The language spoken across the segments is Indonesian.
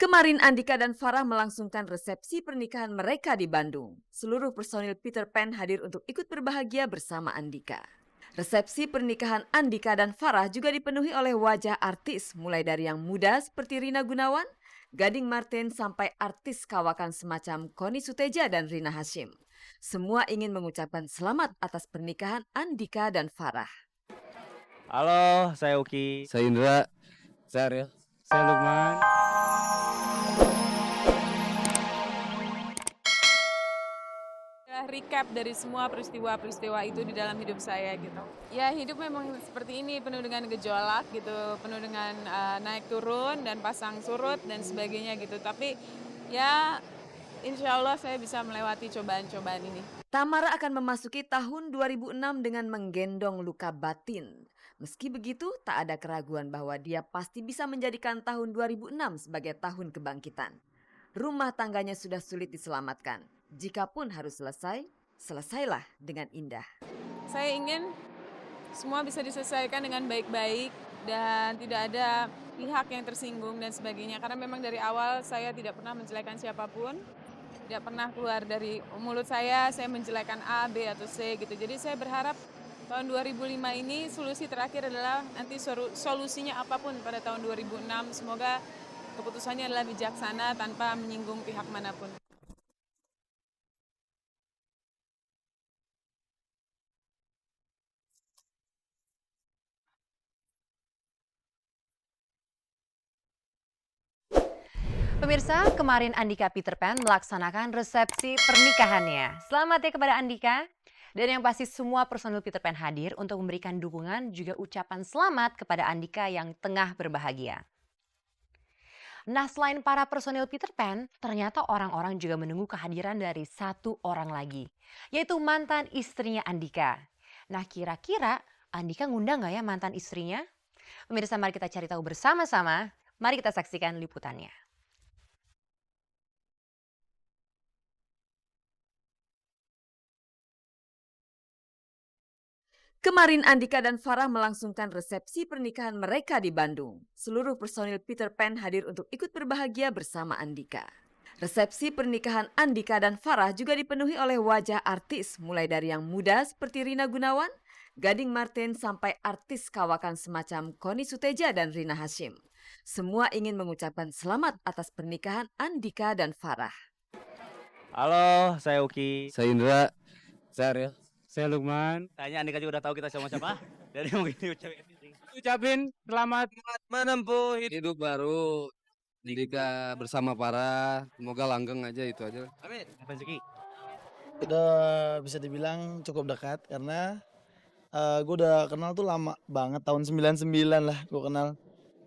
Kemarin Andika dan Farah melangsungkan resepsi pernikahan mereka di Bandung. Seluruh personil Peter Pan hadir untuk ikut berbahagia bersama Andika. Resepsi pernikahan Andika dan Farah juga dipenuhi oleh wajah artis mulai dari yang muda seperti Rina Gunawan, Gading Marten sampai artis kawakan semacam Koni Suteja dan Rina Hasyim. Semua ingin mengucapkan selamat atas pernikahan Andika dan Farah. Halo, saya Uki. Saya Indra, saya Ariel. Saya Lukman. Recap dari semua peristiwa-peristiwa itu di dalam hidup saya gitu. Ya hidup memang seperti ini, penuh dengan gejolak gitu, penuh dengan naik turun dan pasang surut dan sebagainya gitu. Tapi ya insya Allah saya bisa melewati cobaan-cobaan ini. Tamara akan memasuki tahun 2006 dengan menggendong luka batin. Meski begitu, tak ada keraguan bahwa dia pasti bisa menjadikan tahun 2006 sebagai tahun kebangkitan. Rumah tangganya sudah sulit diselamatkan. Jikapun harus selesai, selesailah dengan indah. Saya ingin semua bisa diselesaikan dengan baik-baik dan tidak ada pihak yang tersinggung dan sebagainya. Karena memang dari awal saya tidak pernah menjelekan siapapun. Tidak pernah keluar dari mulut saya menjelekan A, B, atau C gitu. Jadi saya berharap tahun 2005 ini solusi terakhir adalah nanti solusinya apapun pada tahun 2006. Semoga keputusannya adalah bijaksana tanpa menyinggung pihak manapun. Pemirsa, kemarin Andika Peter Pan melaksanakan resepsi pernikahannya. Selamat ya kepada Andika. Dan yang pasti semua personil Peter Pan hadir untuk memberikan dukungan juga ucapan selamat kepada Andika yang tengah berbahagia. Nah, selain para personil Peter Pan, ternyata orang-orang juga menunggu kehadiran dari satu orang lagi, yaitu mantan istrinya Andika. Nah, kira-kira Andika ngundang nggak ya mantan istrinya? Pemirsa, mari kita cari tahu bersama-sama. Mari kita saksikan liputannya. Kemarin Andika dan Farah melangsungkan resepsi pernikahan mereka di Bandung. Seluruh personil Peter Pan hadir untuk ikut berbahagia bersama Andika. Resepsi pernikahan Andika dan Farah juga dipenuhi oleh wajah artis mulai dari yang muda seperti Rina Gunawan, Gading Marten sampai artis kawakan semacam Koni Suteja dan Rina Hasyim. Semua ingin mengucapkan selamat atas pernikahan Andika dan Farah. Halo, saya Uki. Saya Indra, saya Ariel. Saya Lukman. Kayaknya Andika juga udah tahu kita sama siapa. Jadi mungkin ucapin selamat Menempuh hidup baru. Andika bersama para, semoga langgeng aja itu aja. Amin. Apa Suki? Udah bisa dibilang cukup dekat karena gue udah kenal tuh lama banget, tahun 99 lah gue kenal.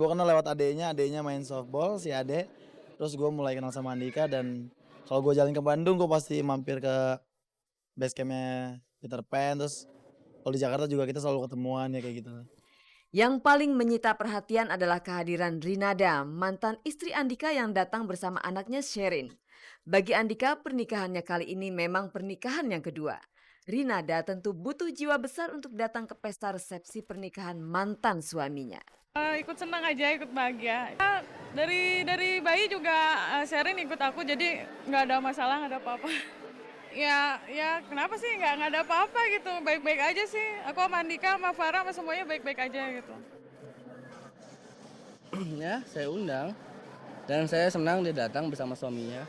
Gue kenal lewat adeknya main softball si Ade. Terus gue mulai kenal sama Andika dan kalau gue jalan ke Bandung gue pasti mampir ke base campnya Peter Pan. Terus kalau di Jakarta juga kita selalu ketemuan ya kayak gitu. Yang paling menyita perhatian adalah kehadiran Rinada, mantan istri Andika yang datang bersama anaknya Sherin. Bagi Andika, pernikahannya kali ini memang pernikahan yang kedua. Rinada tentu butuh jiwa besar untuk datang ke pesta resepsi pernikahan mantan suaminya. Ikut senang aja, ikut bahagia. Dari bayi juga Sherin ikut aku, jadi nggak ada masalah, nggak ada apa-apa. Ya kenapa sih nggak ada apa-apa gitu, baik-baik aja sih. Aku sama Andika, sama Farah, sama semuanya baik-baik aja gitu. Ya, saya undang dan saya senang dia datang bersama suaminya,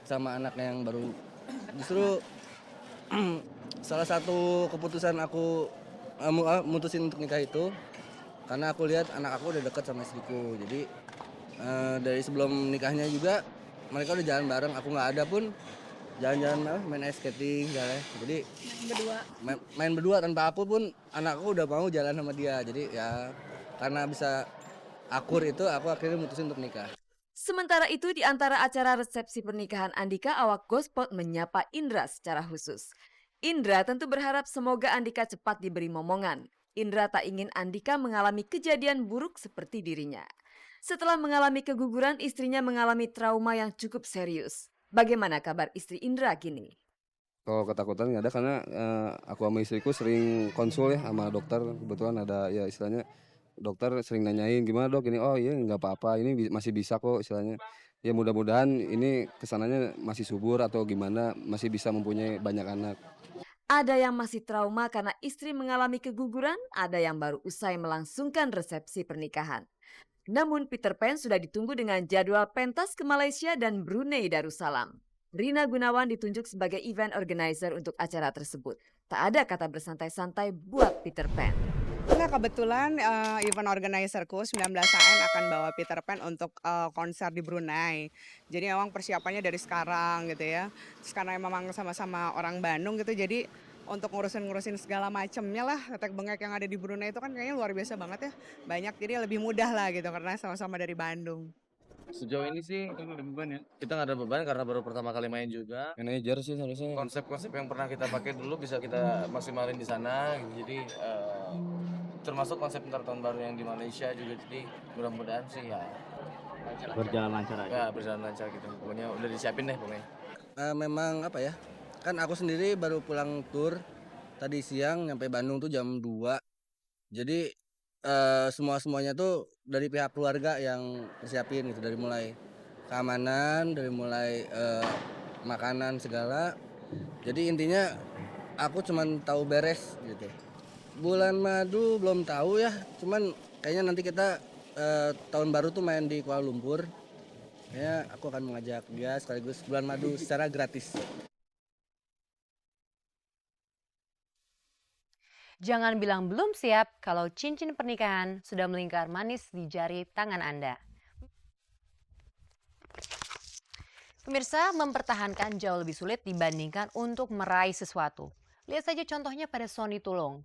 sama anaknya yang baru. Justru salah satu keputusan aku mutusin untuk nikah itu karena aku lihat anak aku udah deket sama istriku. Jadi dari sebelum nikahnya juga mereka udah jalan bareng, aku nggak ada pun jalan-jalan main ice skating, jadi main berdua tanpa aku pun anakku udah mau jalan sama dia. Jadi ya karena bisa akur itu aku akhirnya mutusin untuk nikah. Sementara itu di antara acara resepsi pernikahan Andika, awak Gospot menyapa Indra secara khusus. Indra tentu berharap semoga Andika cepat diberi momongan. Indra tak ingin Andika mengalami kejadian buruk seperti dirinya. Setelah mengalami keguguran, istrinya mengalami trauma yang cukup serius. Bagaimana kabar istri Indra kini? Kalau ketakutan nggak ada karena aku sama istriku sering konsul ya sama dokter. Kebetulan ada ya istilahnya dokter sering nanyain gimana dok ini, oh iya nggak apa-apa, ini masih bisa kok istilahnya. Ya mudah-mudahan ini kesananya masih subur atau gimana, masih bisa mempunyai banyak anak. Ada yang masih trauma karena istri mengalami keguguran, ada yang baru usai melangsungkan resepsi pernikahan. Namun Peter Pan sudah ditunggu dengan jadwal pentas ke Malaysia dan Brunei Darussalam. Rina Gunawan ditunjuk sebagai event organizer untuk acara tersebut. Tak ada kata bersantai-santai buat Peter Pan. Nah, kebetulan event organizer-ku 19AN akan bawa Peter Pan untuk konser di Brunei. Jadi memang persiapannya dari sekarang gitu ya. Terus karena memang sama-sama orang Bandung gitu, jadi untuk ngurusin segala macemnya lah, tetek bengek yang ada di Brunei itu kan kayaknya luar biasa banget ya. Banyak, jadi lebih mudah lah gitu karena sama-sama dari Bandung. Sejauh ini sih kita nggak ada beban karena baru pertama kali main juga. Manajer sih harusnya. Konsep-konsep yang pernah kita pakai dulu bisa kita maksimalin di sana gitu. Jadi termasuk konsep tahun baru yang di Malaysia juga, jadi mudah-mudahan sih ya Berjalan lancar aja. ya berjalan lancar gitu. Pokoknya udah disiapin deh pokoknya. Memang apa ya, kan aku sendiri baru pulang tur tadi siang, nyampe Bandung tuh jam 2. Jadi semuanya tuh dari pihak keluarga yang persiapin gitu, dari mulai keamanan, dari mulai makanan segala. Jadi intinya aku cuman tahu beres gitu. Bulan madu belum tahu ya, cuman kayaknya nanti kita tahun baru tuh main di Kuala Lumpur. Kayaknya aku akan mengajak dia sekaligus bulan madu secara gratis. Jangan bilang belum siap kalau cincin pernikahan sudah melingkar manis di jari tangan Anda. Pemirsa, mempertahankan jauh lebih sulit dibandingkan untuk meraih sesuatu. Lihat saja contohnya pada Sonny Tulung.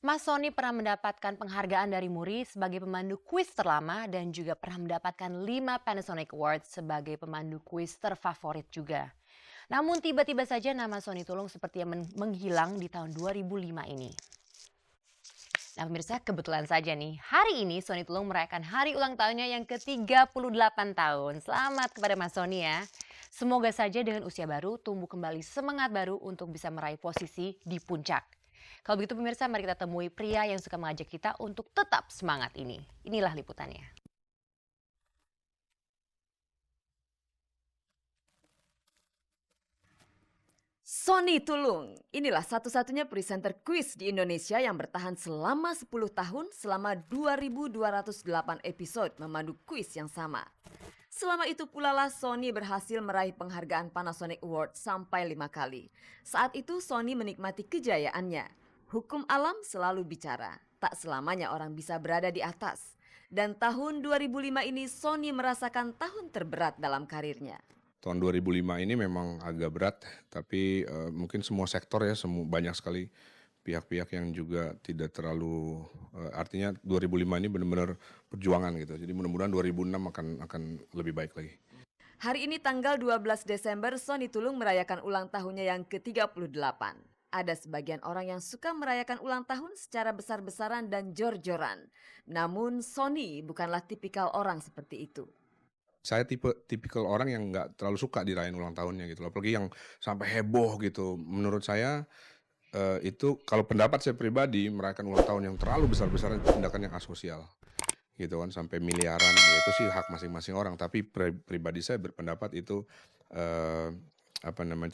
Mas Sonny pernah mendapatkan penghargaan dari Muri sebagai pemandu kuis terlama dan juga pernah mendapatkan 5 Panasonic Awards sebagai pemandu kuis terfavorit juga. Namun tiba-tiba saja nama Sonny Tulung sepertinya menghilang di tahun 2005 ini. Nah pemirsa, kebetulan saja nih, hari ini Sonny Tulung merayakan hari ulang tahunnya yang ke-38 tahun. Selamat kepada Mas Sonny ya. Semoga saja dengan usia baru tumbuh kembali semangat baru untuk bisa meraih posisi di puncak. Kalau begitu pemirsa, mari kita temui pria yang suka mengajak kita untuk tetap semangat ini. Inilah liputannya. Sonny Tulung, inilah satu-satunya presenter kuis di Indonesia yang bertahan selama 10 tahun selama 2.208 episode memandu kuis yang sama. Selama itu pula lah Sonny berhasil meraih penghargaan Panasonic Award sampai 5 kali. Saat itu Sonny menikmati kejayaannya. Hukum alam selalu bicara, tak selamanya orang bisa berada di atas. Dan tahun 2005 ini Sonny merasakan tahun terberat dalam karirnya. Tahun 2005 ini memang agak berat, tapi mungkin semua sektor ya, banyak sekali pihak-pihak yang juga tidak terlalu, artinya 2005 ini benar-benar perjuangan gitu. Jadi mudah-mudahan 2006 akan lebih baik lagi. Hari ini tanggal 12 Desember, Sonny Tulung merayakan ulang tahunnya yang ke-38. Ada sebagian orang yang suka merayakan ulang tahun secara besar-besaran dan jor-joran. Namun Sonny bukanlah tipikal orang seperti itu. Saya tipikal orang yang nggak terlalu suka dirayain ulang tahunnya gitu loh, apalagi yang sampai heboh gitu. Menurut saya itu kalau pendapat saya pribadi, merayakan ulang tahun yang terlalu besar-besaran itu tindakan yang asosial gitu kan, sampai miliaran ya itu sih hak masing-masing orang. Tapi pribadi saya berpendapat itu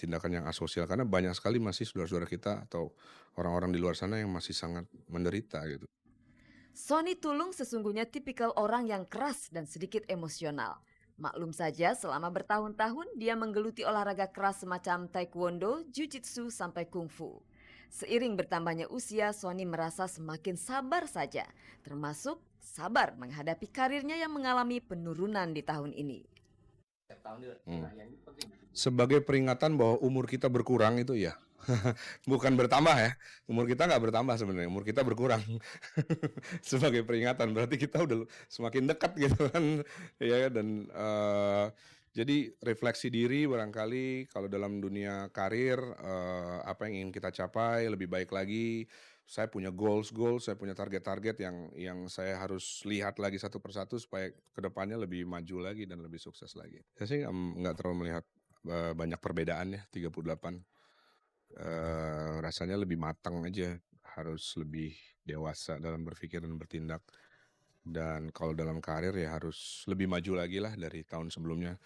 tindakan yang asosial, karena banyak sekali masih saudara-saudara kita atau orang-orang di luar sana yang masih sangat menderita gitu. Sonny Tulung sesungguhnya tipikal orang yang keras dan sedikit emosional. Maklum saja selama bertahun-tahun dia menggeluti olahraga keras semacam taekwondo, jiu-jitsu sampai kungfu. Seiring bertambahnya usia, Sonny merasa semakin sabar saja, termasuk sabar menghadapi karirnya yang mengalami penurunan di tahun ini. Sebagai peringatan bahwa umur kita berkurang itu ya, bukan bertambah ya, umur kita nggak bertambah sebenarnya, umur kita berkurang. Sebagai peringatan berarti kita udah semakin dekat gitu kan, ya. Dan jadi refleksi diri barangkali kalau dalam dunia karir, apa yang ingin kita capai lebih baik lagi. Saya punya goals, saya punya target-target yang saya harus lihat lagi satu persatu supaya kedepannya lebih maju lagi dan lebih sukses lagi. Saya sih nggak terlalu melihat banyak perbedaan ya, 38. Rasanya lebih matang aja, harus lebih dewasa dalam berpikir dan bertindak. Dan kalau dalam karir ya harus lebih maju lagi lah dari tahun sebelumnya.